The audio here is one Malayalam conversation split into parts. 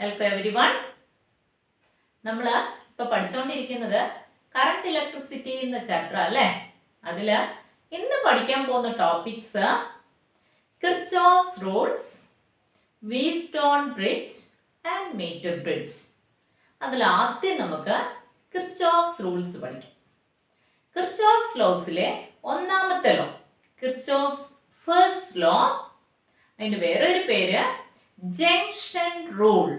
Welcome everyone. നമ്മൾ ഇപ്പോൾ പഠിച്ചുകൊണ്ടിരിക്കുന്നത് കറണ്ട് ഇലക്ട്രിസിറ്റി എന്ന ചാപ്റ്റർ അല്ലേ. അതിൽ ഇന്ന് പഠിക്കാൻ പോകുന്ന topics Kirchhoff's rules, whetstone bridge and metre bridge. അതിൽ ആദ്യം നമുക്ക് കിർച്ചോഫ്സ് റൂൾസ് പഠിക്കാം. കിർച്ചോഫ്സ് ലോസിലെ ഒന്നാമത്തെ ലോ, കിർച്ചോഫ്സ് ഫസ്റ്റ് ലോ, അതിൻ്റെ വേറൊരു പേര് ജംഗ്ഷൻ റൂൾ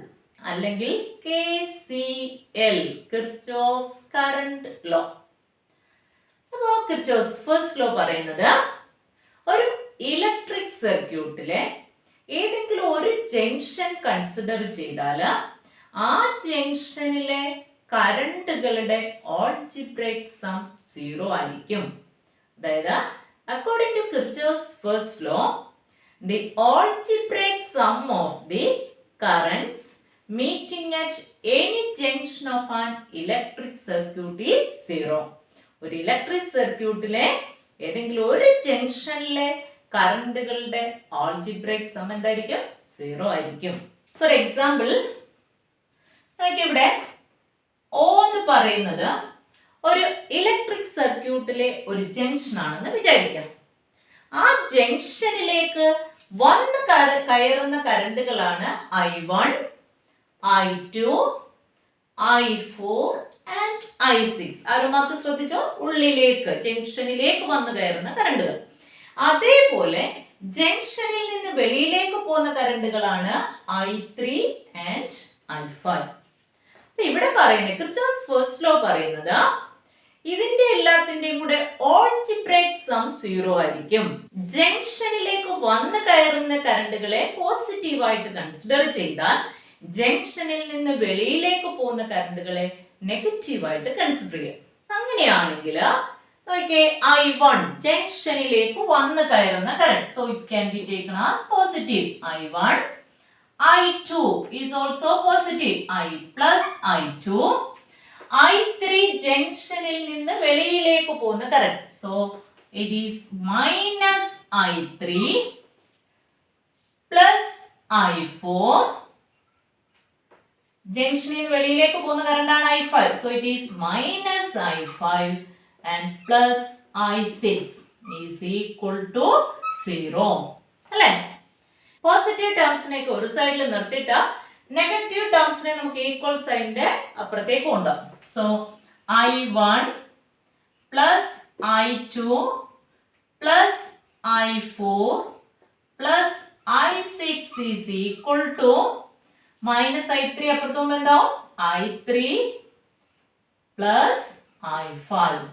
അല്ലെങ്കിൽ KCL, കിർച്ചോഫ്സ് കറണ്ട് ലോ. അപ്പോൾ കിർച്ചോഫ്സ് ഫസ്റ്റ് ലോ പറയുന്നത് ഒരു ഇലക്ട്രിക് സർക്യൂട്ടിലെ ഏതെങ്കിലും ഒരു ജംഗ്ഷൻ കൺസിഡർ ചെയ്താൽ ആ ജംഗ്ഷനിലെ കറണ്ടുകളുടെ ആൾജിബ്രൈക് സം 0 ആയിരിക്കും. അതായത് according to Kirchhoff's first law, the algebraic sum of the currents meeting at any junction of an electric circuit is 0. ഒരു ഇലക്ട്രിക് സർക്യൂട്ടിലെ ഏതെങ്കിലും ഒരു ജംഗ്ഷനിലെ കറണ്ടുകളുടെ ആൾജിബ്രൈക് സം എന്തായിരിക്കും? 0 ആയിരിക്കും. ഫോർ എക്സാമ്പിൾ, ഇവിടെ O എന്ന് പറയുന്നത് ഒരു ഇലക്ട്രിക് സർക്യൂട്ടിലെ ഒരു ജംഗ്ഷൻ ആണെന്ന് വിചാരിക്കാം. ആ ജംഗ്ഷനിലേക്ക് കയറുന്ന കറണ്ടുകളാണ് I1, I2, I4 and I6. ആരോമാർക്ക് ശ്രദ്ധിച്ചോ? ഉള്ളിലേക്ക് ജംഗ്ഷനിലേക്ക് വന്നു കയറുന്ന കറണ്ടുകൾ. അതേപോലെ ജംഗ്ഷനിൽ നിന്ന് വെളിയിലേക്ക് പോകുന്ന കറണ്ടുകളാണ് I3 ആൻഡ് I5. ഇവിടെ പറയുന്നത് കിർച്ചോഫ്സ് ഫസ്റ്റ് ലോ പറയുന്നത് ഇതിന്റെ എല്ലാത്തിന്റെയും കൂടെ ആൾജിബ്രൈക് സം 0 ആയിരിക്കും. ജംഗ്ഷനിലേക്ക് വന്നു കയറുന്ന കറണ്ടുകളെ പോസിറ്റീവായിട്ട് കൺസിഡർ ചെയ്താൽ ജംഗ്ഷനിൽ നിന്ന് വെളിയിലേക്ക് പോകുന്ന കറണ്ടുകളെ നെഗറ്റീവായിട്ട് കൺസിഡർ ചെയ്യാം. അങ്ങനെയാണെങ്കിൽ നോക്കിയേ, I1 ജംഗ്ഷനിലേക്ക് വന്നു കയറുന്ന current, so it can be taken as positive. I1, I2 is also positive, I plus I2. I3 ജംഗ്ഷനിൽ നിന്ന് വെളിയിലേക്ക് പോകുന്ന current, so it is minus I3 plus I4. ജംഗ്ഷനിൽ നിന്ന് വെളിയിലേക്ക് പോകുന്ന കറണ്ടാണ് I5, so it is minus I5 and plus I6 is equal to 0 അല്ലേ. പോസിറ്റീവ് ടേംസിനെയൊക്കെ ഒരു സൈഡിൽ നിർത്തിയിട്ട് നെഗറ്റീവ് ടേംസിനെ നമുക്ക് ഈക്വൽ സൈഡിന്റെ അപ്പുറത്തേക്ക് കൊണ്ടുപോകാം. So I1 plus I2 plus I4 plus I6 is equal to minus I3 അപ്പുറത്ത് പോകുമ്പോൾ എന്താവും? I3 plus I5.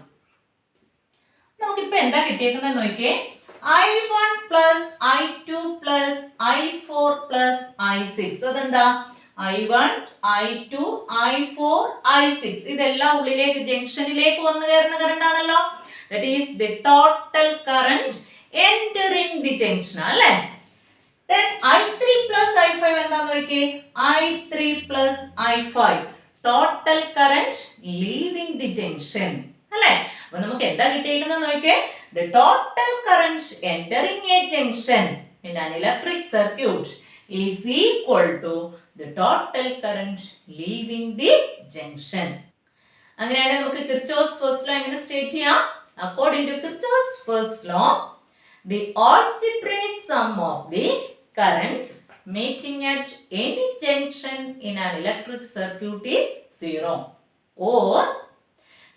നമുക്കിപ്പോ എന്താ കിട്ടിയേക്കുന്നത് നോക്കിയേ, I1 plus I2 plus I4 plus I6. അതെന്താ? I1, I2, I4, I6 ഇതെല്ലാം ഉള്ളിലേക്ക് ജംഗ്ഷനിലേക്ക് വന്നു കയറുന്ന കറണ്ട് ആണല്ലോ. That is the total current entering the junction അല്ലേ. Then I3 plus I5 എന്താന്ന് നോക്കിയേ, I3 plus I5 total current leaving the junction അല്ലേ. അപ്പൊ നമുക്ക് എന്താ കിട്ടിയിരിക്കുന്നത് നോക്കിയേ, the total current entering a junction in an electric circuit is equal to the total current leaving the junction. അങ്ങനെയാണെങ്കിൽ നമുക്ക് കിർച്ചോഫ്സ് ഫസ്റ്റ് ലോ എങ്ങനെ സ്റ്റേറ്റ് ചെയ്യാം? According to Kirchhoff's first law, the algebraic sum of the currents meeting at any junction in an electric circuit is 0, or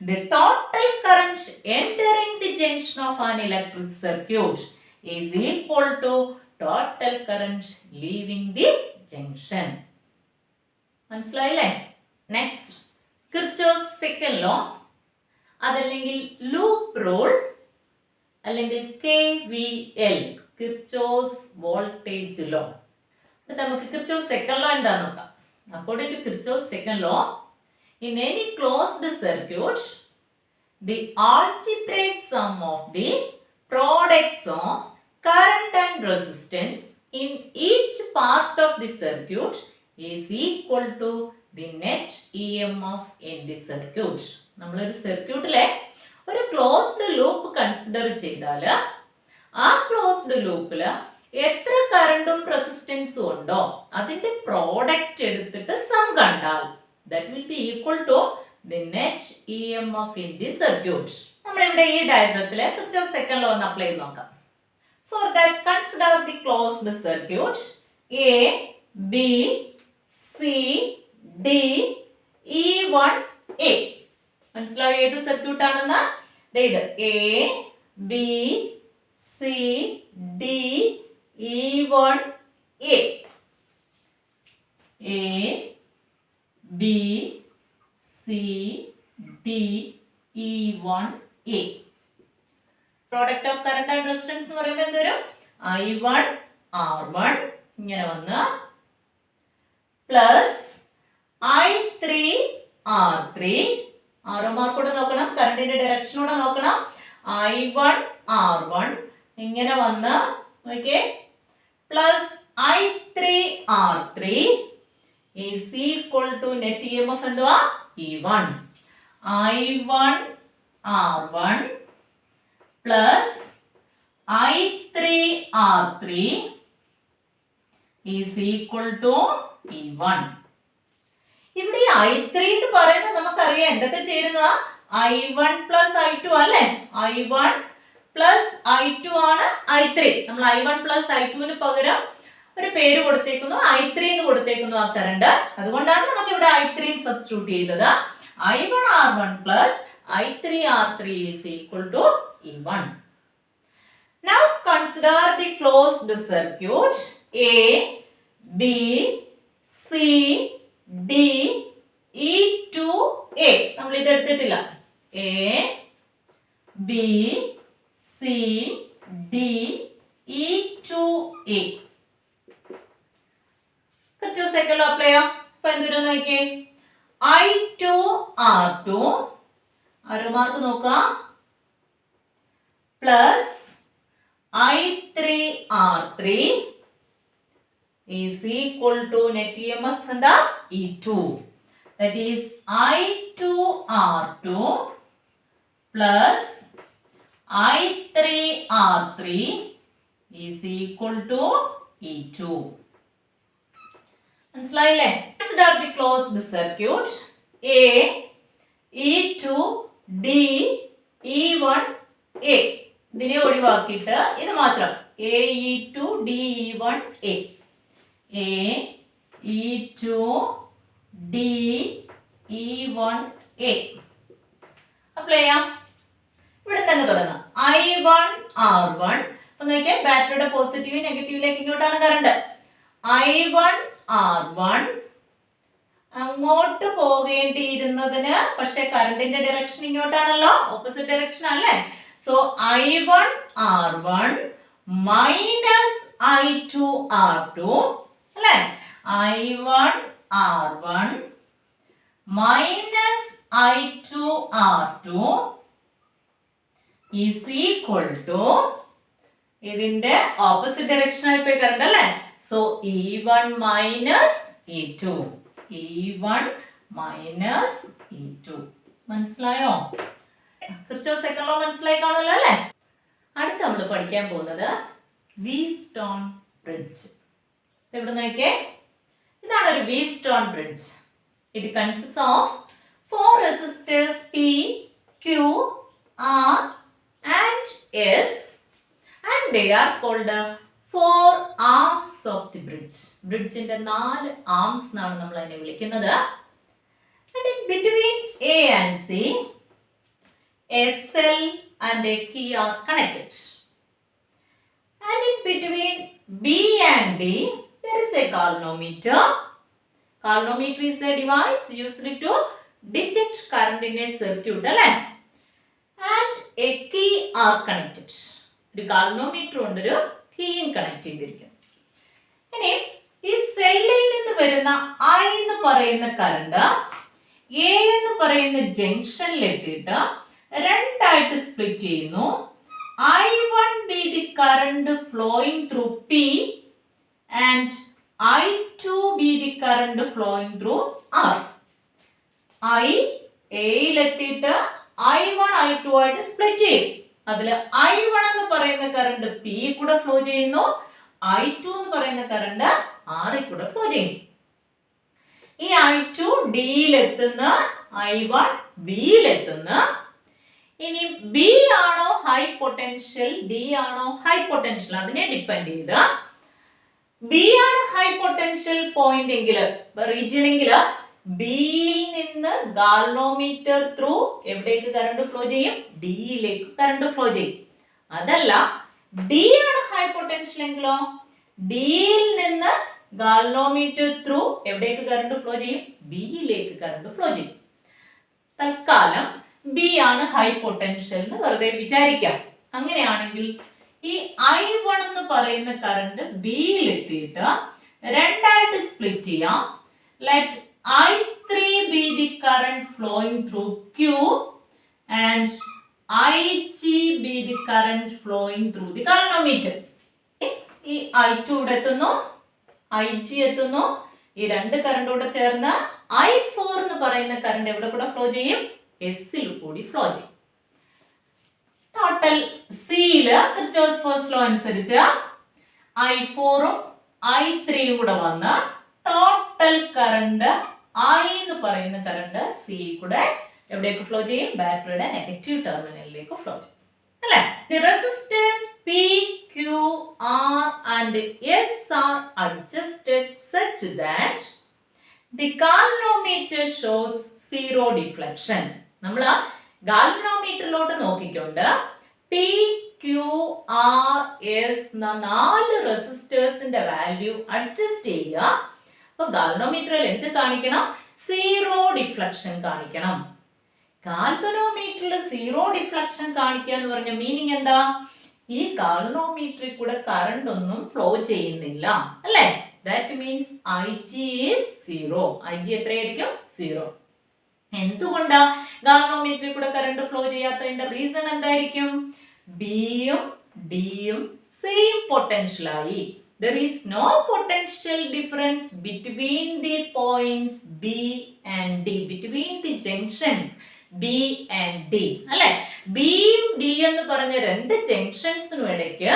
the total current entering the junction of an electric circuit is equal to total current leaving the junction. മനസ്സിലായില്ലേ? നെക്സ്റ്റ് കിർച്ചോഫ്സ് സെക്കൻഡ് ലോ, അതല്ലെങ്കിൽ ലൂപ്പ് റൂൾ അല്ലെങ്കിൽ KVL, കിർച്ചോഫ്സ് വോൾട്ടേജ് ലോ. നമുക്ക് കിർച്ചോഫ്സ് സെക്കൻഡ് ലോ എന്താന്ന് നോക്കാം. According to Kirchhoff's second law, in any closed circuit, the algebraic sum of the products of current and resistance in each part of the circuit is equal to the net EMF in the circuit. നമ്മളൊരു സർക്യൂട്ടിലെ ഒരു ക്ലോസ്ഡ് ലൂപ്പ് കൺസിഡർ ചെയ്താൽ ആ ക്ലോസ്ഡ് ലൂപ്പിൽ എത്ര കറണ്ടും റെസിസ്റ്റൻസും ഉണ്ടോ അതിന്റെ പ്രോഡക്റ്റ് എടുത്തിട്ട് സം കണ്ടാൽ that will be equal to the net EMF in the circuit. നമ്മൾ ഇവിടെ ഈ ഡയഗ്രത്തിൽ കിർച്ചോഫ് സെക്കൻഡ് ലോ ഒന്ന് അപ്ലൈ ചെയ്ത് നോക്കാം. For that, consider the closed circuit A, B, C, D, E1, A. മനസ്സിലായോ ഏത് സർക്യൂട്ട് ആണെന്ന്? ഇത് A, B, C, D, E1, A. A, B, C, D, E1, A. Product of current and resistance എന്ന് പറയുമ്പോൾ എന്ത് വരും? I1 R1 ഇങ്ങനെ വന്ന് plus I3 R3 arrow mark കൂടെ നോക്കണം, കറണ്ടിന്റെ ഡയറക്ഷൻ കൂടെ നോക്കണം. I1 R1 ഇങ്ങനെ വന്ന് okay plus I3 R3 is equal to net EMF എന്തുവാ? E1. I1 R1 plus I3 R3 is equal to E1. ഇവിടെ I3 എന്ന് പറയുന്നത് നമുക്കറിയാം എന്തൊക്കെ ചേരുന്ന I1 plus I2 അല്ലേ? I1 plus I2 ആണ് I3. നമ്മൾ I1 plus I2 ന് പകരം ഒരു പേര് കൊടുത്തേക്കുന്നു, I3 എന്ന് കൊടുത്തേക്കുന്നു ആ കറണ്ട്. അതുകൊണ്ടാണ് നമുക്ക് ഇവിടെ I3 സബ്സ്റ്റിറ്റ്യൂട്ട് ചെയ്തത്. I1 R1 plus I3 R3 is equal to E1. Now consider the closed circuit A, B, C, D, E2, A. നമ്മൾ ഇത് എടുത്തിട്ടില്ല. A, B, C, D, E2, A. കുറച്ച് സെക്കൻഡ് അപ്ലൈ ചെയ്യാം. അപ്പൊ എന്തുവരും നോക്കിയേ I2 R2 ആരോ മാർക്ക് നോക്കാം plus I3 R3 is equal to net EMF എന്താ? E2. That is I2 R2 plus I3 R3 is equal to E2. മനസ്സിലായില്ലേ? Consider the closed circuit A, E2, D, E1, A. ഇതിനെ ഒഴിവാക്കിയിട്ട് ഇത് മാത്രം A, E2, D, E1, A. A, E2, D, E1, A. Apply ചെയ്യാം. ഇവിടെ തന്നെ തുടങ്ങാം. I1 R1 അപ്പൊ നോക്കിയാൽ ബാറ്ററിയുടെ പോസിറ്റീവ് നെഗറ്റീവിലേക്ക് ഇങ്ങോട്ടാണ് കറണ്ട്. I1 R1 അങ്ങോട്ട് പോകേണ്ടിയിരുന്നതിന് പക്ഷെ കറണ്ടിന്റെ ഡയറക്ഷൻ ഇങ്ങോട്ടാണല്ലോ, ഓപ്പോസിറ്റ് ഡയറക്ഷൻ അല്ലേ. So I1 R1 minus I2 R2 അല്ലേ. I1 R1 minus I2 R2 is equal to ഇതിന്റെ ഓപ്പോസിറ്റ് ഡയറക്ഷൻ ആയി പോയി കറണ്ട് അല്ലേ. So E1 minus E2. E1 minus E2. മനസ്സിലായോ? കിർച്ചോഫ് സെക്കൻഡ് ലോ മനസ്സിലായി കാണുമല്ലോ അല്ലേ. അടുത്ത നമ്മൾ പഠിക്കാൻ പോകുന്നത് വീറ്റ്സ്റ്റോൺ ബ്രിഡ്ജ്. ഇവിടെ നോക്കിയേ ഇതാണ് ഒരു whetstone bridge. It consist of 4 resistors P, Q, R and S and they are called 4 arms of the bridge. ബ്രിഡ്ജിന്റെ 4 arms എന്നാണ് നമ്മൾ അതിനെ വിളിക്കുന്നത്. And in between A and C, a cell and a key are connected. And in between B and D, there is a galvanometer. Galvanometer is a device used to detect current in a circuit, അല്ലേ? And a key are connected. ഒരു galvanometer കൊണ്ടൊരു കീയും കണക്ട് ചെയ്തിരിക്കും. ഇനി ഈ സെല്ലിൽ നിന്ന് വരുന്ന I എന്ന് പറയുന്ന കറണ്ട് A എന്ന് പറയുന്ന ജംഗ്ഷനിൽ എത്തിയിട്ട് രണ്ടായിട്ട് സ്പ്ലിറ്റ് ചെയ്യുന്നു. I1 be the current flowing through P and I2 be the current flowing through R. I A എത്തിയിട്ട് I1 I2 ആയിട്ട് സ്പ്ലിറ്റ് ചെയ്യും. അതിൽ I1 എന്ന് പറയുന്ന കറണ്ട് P കൂടെ ഫ്ലോ ചെയ്യുന്നു, I2 എന്ന് പറയുന്ന കറണ്ട് ആറിൽ കൂടെ ഫ്ലോ ചെയ്യും. ഈ I2 ഡിയിലെത്തുന്ന, I1 ബിയിലെത്തുന്ന. ഇനി ബി ആണോ ഹൈ പൊട്ടൻഷ്യൽ, ഡി ആണോ ഹൈ പൊട്ടൻഷ്യൽ, അതിനെ ഡിപ്പെൻഡ് ചെയ്ത്. ബി ആണ് ഹൈ പൊട്ടൻഷ്യൽ പോയിന്റ് എങ്കിൽ, റീജിയൻ എങ്കിൽ, ബിയിൽ നിന്ന് ഗാൽവനോമീറ്റർ ത്രൂ എവിടേക്ക് കറണ്ട് ഫ്ലോ ചെയ്യും? ഡിയിലേക്ക് കറണ്ട് ഫ്ലോ ചെയ്യും. അതല്ല ഡി ആണ് ഹൈ പൊട്ടൻഷ്യൽ എങ്കിലോ, ഡിയിൽ നിന്ന് ഗാൽവനോമീറ്റർ ത്രൂ എവിടേക്ക് കറണ്ട് ഫ്ലോ ചെയ്യും? ബിയിലേക്ക് കറണ്ട് ഫ്ലോ ചെയ്യും. തൽക്കാലം ബി ആണ് ഹൈ പൊട്ടൻഷ്യൽ എന്ന് വെറുതെ വിചാരിക്കാം. അങ്ങനെയാണെങ്കിൽ ഈ I1 എന്ന് പറയുന്ന കറണ്ട് ബിയിൽ എത്തിയിട്ട് രണ്ടായിട്ട് സ്പ്ലിറ്റ് ചെയ്യാം. Let I3 be the current flowing through Q and IG be the current flowing through the galvanometer. ഈ I2 ഇവിടെ എത്തുന്നു, IG എത്തുന്നു. ഈ രണ്ട് കറണ്ട് കൂടെ ചേർന്ന് I4 എന്ന് പറയുന്ന കറണ്ട് എവിടെ കൂടെ ഫ്ലോ ചെയ്യും? എസിൽ കൂടി ഫ്ലോ ചെയ്യും. ടോട്ടൽ സിയില് കിർച്ചോസ് ഫസ്റ്റ് ലോ അനുസരിച്ച് I4ഉം I3യും കൂടെ വന്ന് ടോട്ടൽ കറണ്ട് I എന്ന് പറയുന്ന കറണ്ട് സി കൂടെ എവിടേക്ക് ഫ്ലോ ചെയ്യും? ബാറ്ററിയുടെ നെഗറ്റീവ് ടെർമിനലിലേക്ക് ഫ്ലോ ചെയ്യും. അല്ലേ? The resistors P, Q, R and S are adjusted such that the galvanometer shows zero deflection. നമ്മൾ ഗാൽവനോമീറ്ററിലോട്ട് നോക്കിക്കൊണ്ട് പി, ക്യു, ആർ, എസ് എന്ന 4 റെസിസ്റ്റേഴ്സിന്റെ വാല്യൂ അഡ്ജസ്റ്റ് ചെയ്യുക. അപ്പൊ ഗാൽവനോമീറ്ററിൽ എന്ത് കാണിക്കണം? സീറോ ഡിഫ്ലക്ഷൻ കാണിക്കണം. ഗാൽവനോമീറ്ററിൽ സീറോ ഡിഫ്ലക്ഷൻ കാണിക്കുക എന്ന് പറഞ്ഞ മീനിങ് എന്താ? ഈ ഗാൽവനോമീറ്ററിൽ കൂടെ കറണ്ട് ഒന്നും ഫ്ലോ ചെയ്യുന്നില്ല, അല്ലേ? That means IG is 0. IG എത്രയായിരിക്കും? 0. എന്തുകൊണ്ടാ ഗാൽവനോമീറ്ററിൽ കൂടെ കറണ്ട് ഫ്ലോ ചെയ്യാത്തതിന്റെ റീസൺ എന്തായിരിക്കും? ബിയും ഡിയും same പൊട്ടൻഷ്യലായി. There is no potential difference between the points B and D, between the junctions B and D. അല്ലെ? ബിയും ഡി എന്ന് പറഞ്ഞ രണ്ട് ജംഗ്ഷൻസിനും ഇടയ്ക്ക്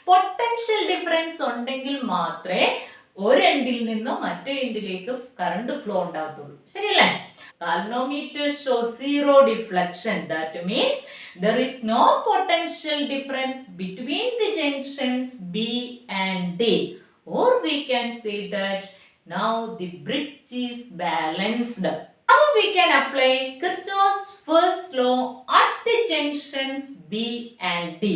പൊട്ടൻഷ്യൽ ഡിഫറൻസ് ഉണ്ടെങ്കിൽ മാത്രമേ ഒരു എൻഡിൽ നിന്നും മറ്റേ എൻഡിലേക്ക് കറണ്ട് ഫ്ലോ ഉണ്ടാകത്തുള്ളൂ. ശരിയല്ലേ? Galvanometer shows zero deflection. That means there is no potential difference between the junctions B and D. Or we can say that now the bridge is balanced. Now we can apply Kirchhoff's first law at the junctions B and D.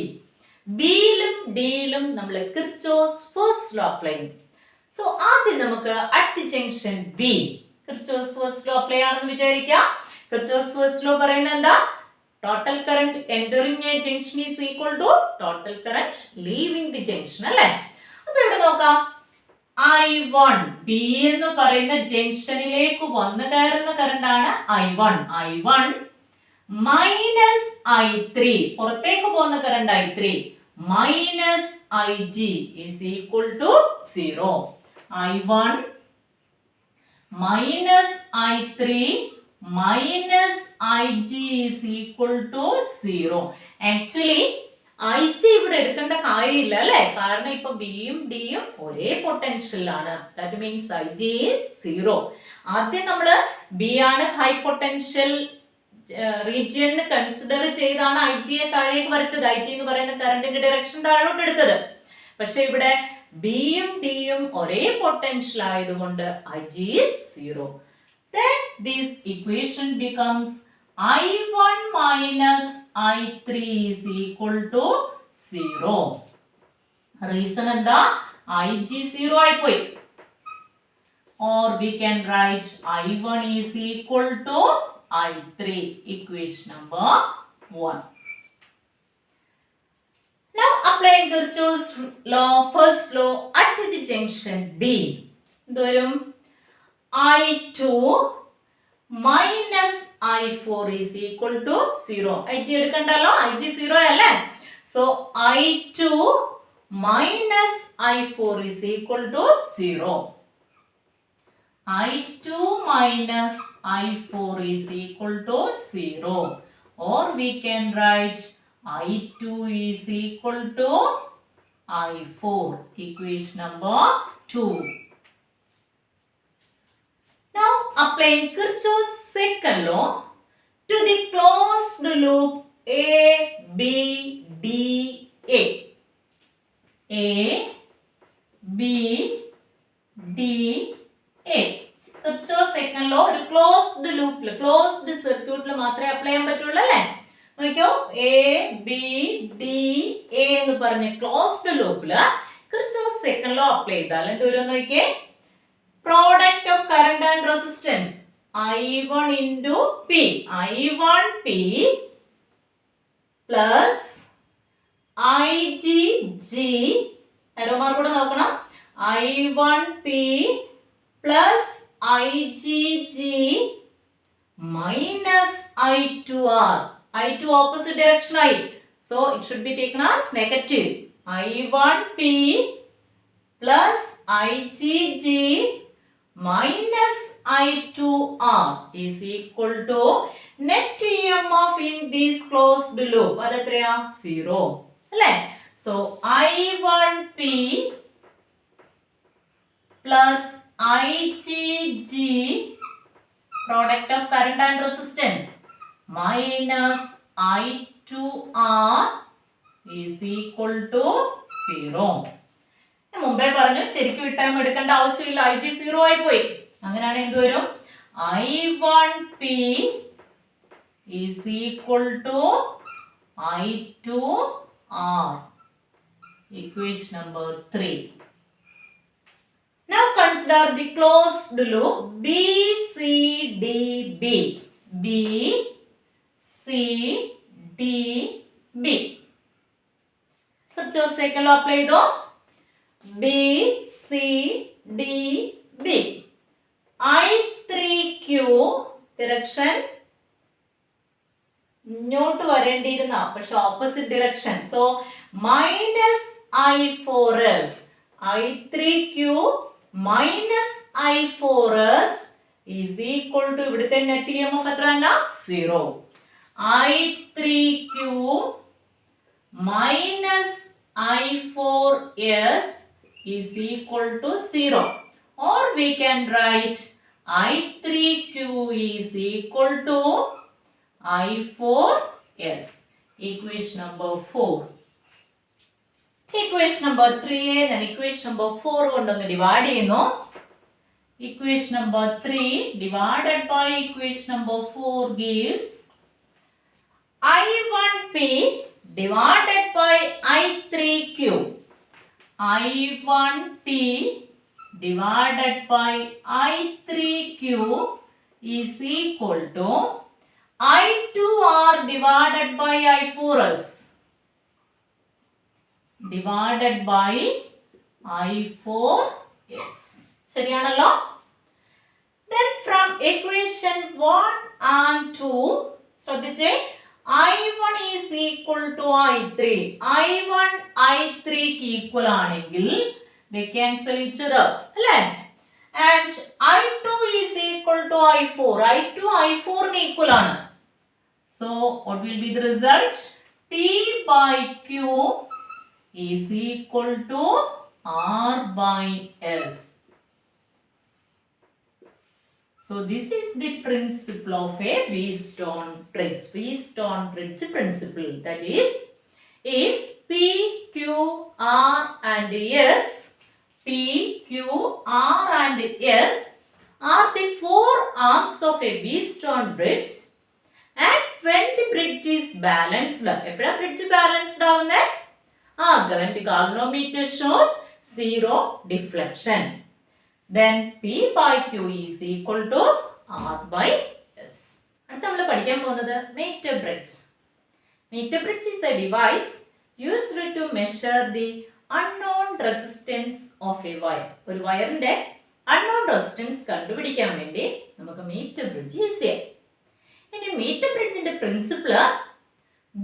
ബിയിലും ഡിയിലും നമ്മൾ Kirchhoff's first law apply ചെയ്യും. So ആദ്യം നമുക്ക് at the junction B Kirchhoff's first law apply ആണെന്ന് വിചാരിക്കാം. Kirchhoff's first law പറയുന്നത് എന്താ? Total current entering a junction is equal to total current leaving the junction, അല്ലേ? അപ്പൊ ഇവിടെ നോക്കാം. I1 B എന്ന് പറയുന്ന ജംഗ്ഷനിലേക്ക് വന്നു കയറുന്ന കറണ്ട് ആണ് I1. I1 മൈനസ് I3 പുറത്തേക്ക് പോകുന്ന current I3 minus IG is equal to 0. I1 minus I3 minus IG is equal to 0. Actually IG ഇവിടെ എടുക്കേണ്ട കാര്യമില്ല, അല്ലേ? കാരണം ഇപ്പൊ ബിയും ഡിയും ഒരേ പൊട്ടൻഷ്യലാണ്. That means IG is 0. ആദ്യം നമ്മൾ ബി ആണ് ഹൈ പൊട്ടൻഷ്യൽ റീജിയൻ കൺസിഡർ ചെയ്താണ് IG യെ താഴേക്ക് വരച്ചത്. IG എന്ന് പറയുന്ന കറണ്ടിന്റെ ഡയറക്ഷൻ താഴോട്ട് എടുത്തത്. പക്ഷെ ഇവിടെ ബിയും ഡിയും ഒരേ പൊട്ടൻഷ്യൽ ആയതുകൊണ്ട് IG is 0. Then this equation becomes I1 minus I3 is equal to 0. Reason എന്താ? IG 0 ആയിപ്പോയി. Or we can write I1 is equal to I3. Equation number 1. Now applying Kirchhoff's law, first law at the junction D. എന്തുവരും? I2 minus I4 is equal to 0. IG എടുക്കണ്ടല്ലോ, IG 0 അല്ലേ? So I2 minus I4 is equal to 0. I2 minus I4 is equal to 0. Or we can write I2 is equal to I4. Equation number 2. Now applying Kirchhoff's second law to the closed loop A, B, D, A. A, B, D, A. Kirchhoff's second law ഒരു closed loop, closed circuit മാത്രമേ അപ്ലൈ ചെയ്യാൻ പറ്റുള്ളൂ അല്ലേ? നോക്കിയോ, എ ബി ഡി എ എന്ന് പറഞ്ഞ ക്ലോസ്ഡ് ലൂപ്പില് കിർച്ചോഫ്സ് സെക്കൻഡ് ലോ അപ്ലൈ ചെയ്താൽ എന്ത് വരും നോക്കിയേ, product of current and resistance I1 into P, I1P plus IGG, arrow mark കൂടെ നോക്കണം, I1P plus IGG minus I2R. I2 opposite direction I. So it should be taken as negative. I1P plus IGG minus I2R is equal to net EMF in this closed loop. That is 0. So I1P plus IGG, product of current and resistance, minus I2R is equal to 0. മുമ്പേ പറഞ്ഞു ശരിക്കും ടൈം എടുക്കേണ്ട ആവശ്യമില്ല, IG 0 ആയി പോയി. അങ്ങനെയാണ് എന്ത് വരും, I1P is equal to I2R. Equation number 3. Now consider the closed loop BCDB. BCDB. Kirchhoff's second law apply though. BCDB. I3Q direction ഇങ്ങോട്ട് വരേണ്ടിയിരുന്ന പക്ഷെ opposite direction. So minus I4S, I3Q minus I4S is equal to ഇവിടുത്തെ നെറ്റ് EMF എത്രയാണ്, 0. I3Q minus I4S is equal to 0. Or we can write I3Q is equal to I4S. Equation number 4. Equation number 3 then equation number 4 കൊണ്ടൊന്ന് ഡിവൈഡ് ചെയ്യുന്നു. Equation number 3 divided by equation number 4 gives I1P divided by I3Q. I1P divided by I3Q is equal to I2R divided by I4S divided by I4S. ശരിയാണല്ലോ? Then from equation 1 and 2 ശ്രദ്ധിച്ചേ, I1 is equal to I3. I1 I3 ക്ക് equal ആണെങ്കിൽ they cancel each other, അല്ലേ? And I2 is equal to I4. I2 I4 ന് equal ആണ്. So what will be the result? P by Q is equal to R by S. So this is the principle of a Wheatstone bridge. Wheatstone bridge principle. That is, if P, Q, R and S, P, Q, R and S are the four arms of a Wheatstone bridge, and when the bridge is balanced, എപ്പോഴാ bridge balanced ആവുന്നേ? When the galvanometer shows 0 deflection, then P by Q is equal to R by S. അടുത്ത നമ്മൾ പഠിക്കാൻ പോകുന്നത് meter bridge. Meter bridge is a device used to measure the unknown resistance of a wire. ഒരു വയറിന്റെ unknown resistance കണ്ടുപിടിക്കാൻ വേണ്ടി നമുക്ക് meter bridge യൂസ് ചെയ്യാം. ഇനി meter bridgeന്റെ principle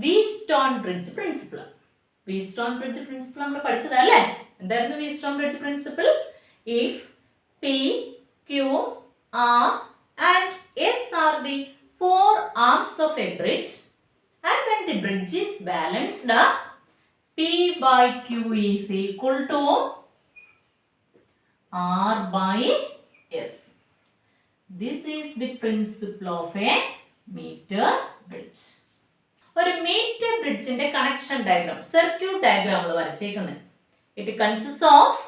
Wheatstone bridge principle. Wheatstone bridge principle നമ്മൾ പഠിച്ചതല്ലേ? എന്തായിരുന്നു Wheatstone bridge principle? If P, Q, R and S are the four arms of a bridge, and when the bridge is balanced, P by Q is equal to R by S. This is the principle of a meter bridge. ഒരു മീറ്റർ ബ്രിഡ്ജിന്റെ കണക്ഷൻ ഡയഗ്രാം സർക്യൂട്ട് ഡയഗ്രാം നമ്മൾ വരച്ചേക്കുന്നത്. It consist of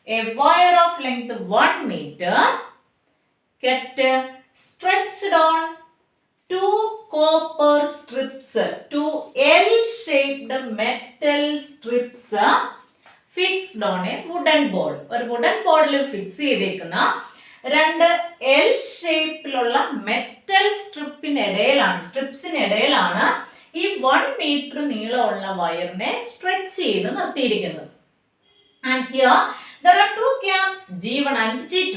a wire of length 1 meter kept stretched on two copper strips, two L-shaped metal strips fixed on a wooden board. ഒരു വുഡൻ ബോർഡിൽ ഫിക്സ് ചെയ്തേക്കുന്ന രണ്ട് എൽ ഷേപ്പിലുള്ള മെറ്റൽ സ്ട്രിപ്സിനിടയിലാണ് ഈ 1 meter നീളമുള്ള വയറിനെ സ്ട്രെച്ച് ചെയ്ത് നിർത്തിയിരിക്കുന്നത്. And here there are two gaps G1 and G2.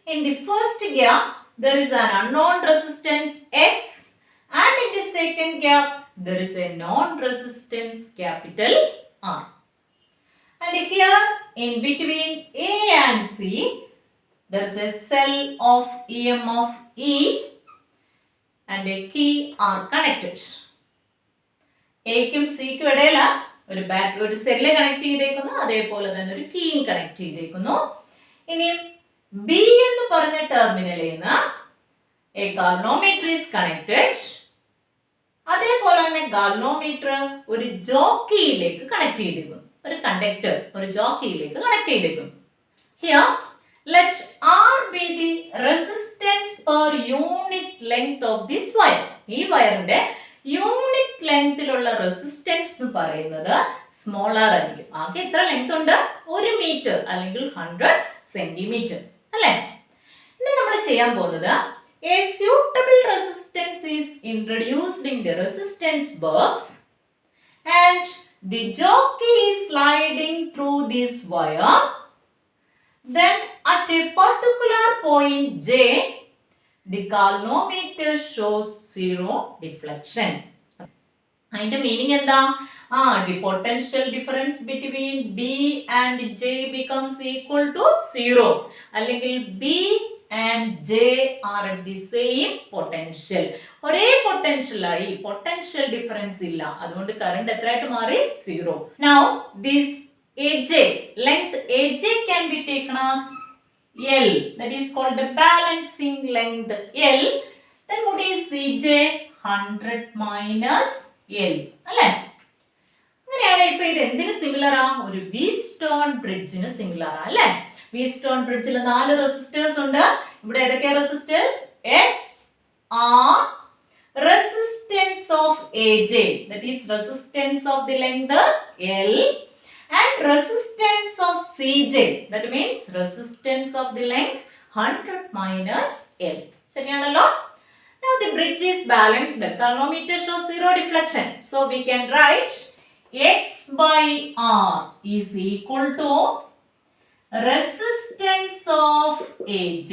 In the first gap there is an unknown resistance X, and in the second gap there is a known resistance capital R. And here in between A and C there is a cell of EM of E and a key are connected. എക്കും സിക്കും ഇടയില ഒരു ബാറ്ററി ഒരു സെല്ല് കണക്ട് ചെയ്തേക്കുന്നു, അതേപോലെ തന്നെ ഒരു കീയും കണക്ട് ചെയ്തേക്കുന്നു. ഇനി ബി എന്ന് പറഞ്ഞ ടെർമിനലിൽ നിന്ന് എ ഗാൽവനോമീറ്റർ ഈസ് കണക്റ്റഡ്. അതേപോലെ തന്നെ ഗാൽവനോമീറ്റർ ഒരു ജോക്കിയിലേക്ക് കണക്ട് ചെയ്തേക്കുന്നു, ഒരു കണ്ടക്ടർ ഒരു ജോക്കിയിലേക്ക് കണക്ട് ചെയ്തേക്കുന്നു. Here let R be the resistance per unit length of this wire. ഈ വയറിന്റെ യൂണിറ്റ് ലെങ്തിലുള്ള റെസിസ്റ്റൻസ് എന്ന് പറയുന്നത് സ്മോൾ ആർ ആയിരിക്കും. ആകെ എത്ര ലെങ്ത് ഉണ്ട്? 1 meter അല്ലെങ്കിൽ 100 centimeter അല്ലേ? ഇനി നമ്മൾ ചെയ്യാൻ പോകുന്നത് a suitable resistance is introduced in the resistance box and the jockey is sliding through this wire. Then at a particular point J the galvanometer shows 0 deflection. അതിന്റെ മീനിങ് എന്താ? the potential difference between B and J becomes equal to 0. അല്ലെങ്കിൽ B and J are at the same potential. ഒരേ പൊട്ടൻഷ്യൽ ആയി, പൊട്ടൻഷ്യൽ ഡിഫറൻസ് ഇല്ല, അതുകൊണ്ട് കറണ്ട് എത്രയായിട്ട് മാറി? 0. Now this AJ length AJ can be taken as L, that is called the balancing length L. Then what is CJ? 100 minus L അല്ലേ? അങ്ങനെയാണ്. ഇപ്പൊ ഇത് എന്തിന് സിമിലർ ആ? ഒരു വീറ്റ്സ്റ്റോൺ ബ്രിഡ്ജിന് സിമിലർ ആ അല്ലേ? വീറ്റ്സ്റ്റോൺ ബ്രിഡ്ജിൽ 4 റെസിസ്റ്റേഴ്സ് ഉണ്ട്. ഇവിടെ ഏതൊക്കെയാ resistors? X, R, resistance of AJ, that is resistance of the length L, and resistance of CJ, that means resistance of the length 100 minus L. ശരിയാണല്ലോ? Now the bridge is balanced. The galvanometer shows 0 deflection. So we can write X by R is equal to resistance of AJ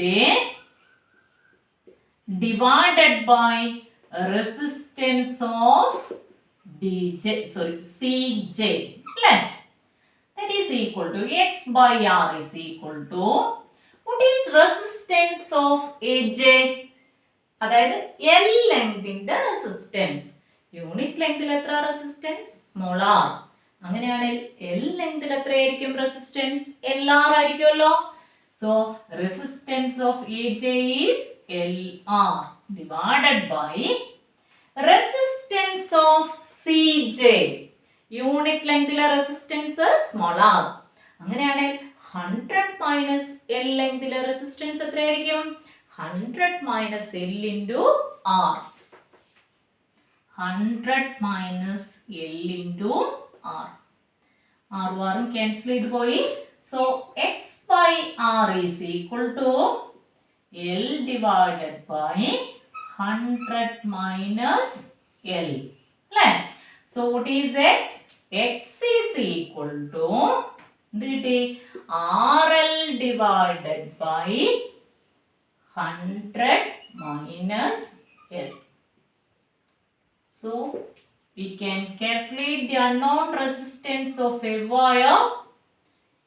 divided by resistance of CJ. That is equal to X by R is equal to, what is resistance of AJ? അതായത് L ലെങ്തിന്റെ റെസിസ്റ്റൻസ്. യൂണിറ്റ് ലെങ്തിൽ എത്ര റെസിസ്റ്റൻസ്? Small R. അങ്ങനെയാണെങ്കിൽ L ലെങ്തിൽ എത്രയായിരിക്കും റെസിസ്റ്റൻസ്? LR ആയിരിക്കുമല്ലോ. So resistance of AJ is LR divided by resistance of CJ. Unit ലെങ്തിലെ റെസിസ്റ്റൻസ് സ്മോൾ ആർ. അങ്ങനെയാണെങ്കിൽ 100 മൈനസ് L ലെങ്തിലെ റെസിസ്റ്റൻസ് എത്രയായിരിക്കും? 100 minus L into R. 100 minus L into R. R cancel ചെയ്തു പോയി. So X by R is equal to L divided by 100 minus L. So what is X? X is equal to RL divided by 100 minus L. So we can calculate the unknown resistance of a wire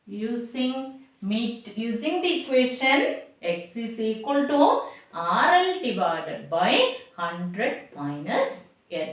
using the equation X is equal to RL divided by 100 minus L.